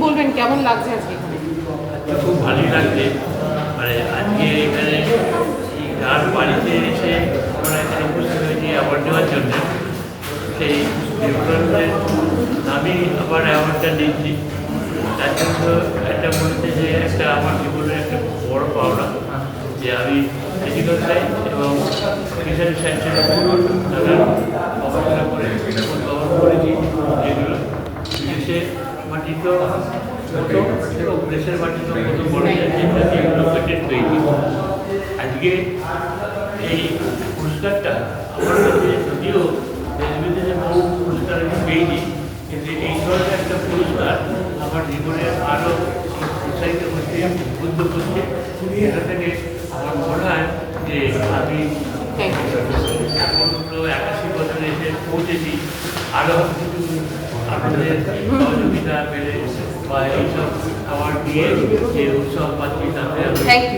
বলবেন, কেমন লাগছে আজকে এখানে? খুব ভালোই লাগছে। মানে আজকে এখানে যার বাড়িতে এসে আমরা এখানে উপস্থিত হয়েছি অ্যাওয়ার্ড নেওয়ার জন্য, সেই দেবগণের নামই আবার অ্যাওয়ার্ডটা নিচ্ছি। তার জন্য একটা মনে হচ্ছে যে একটা আমার জীবনের একটা বড় পাওনা যে আমি ফিজিক্যাল সায়েন্স এবং ফিশারি সায়েন্সের নানান গবেষণা করে কভার করেছি, যেগুলো বিদেশে মাটিত প্রথম এবং দেশের মাটিতে প্রথম বড় যেগুলো পেটেন্ট পেয়েছি। আজকে এই পুরস্কারটা আমার কাছে যদিও দেশ বিদেশে বহু পুরস্কার আমি পেয়েছি, কিন্তু এই ধরনের একটা পুরস্কার আমার জীবনে আরও উৎসাহিত করছে, উদ্বুদ্ধ করছে। এটা থেকে আমার মনে হয় যে আমি এখন 81 বছরে এসে পৌঁছেছি, আরও কিছু আপনাদের সহযোগিতা পেলে বা এইসব খাবার দিয়ে যে উৎসব পাচ্ছি তাতে থ্যাংক ইউ।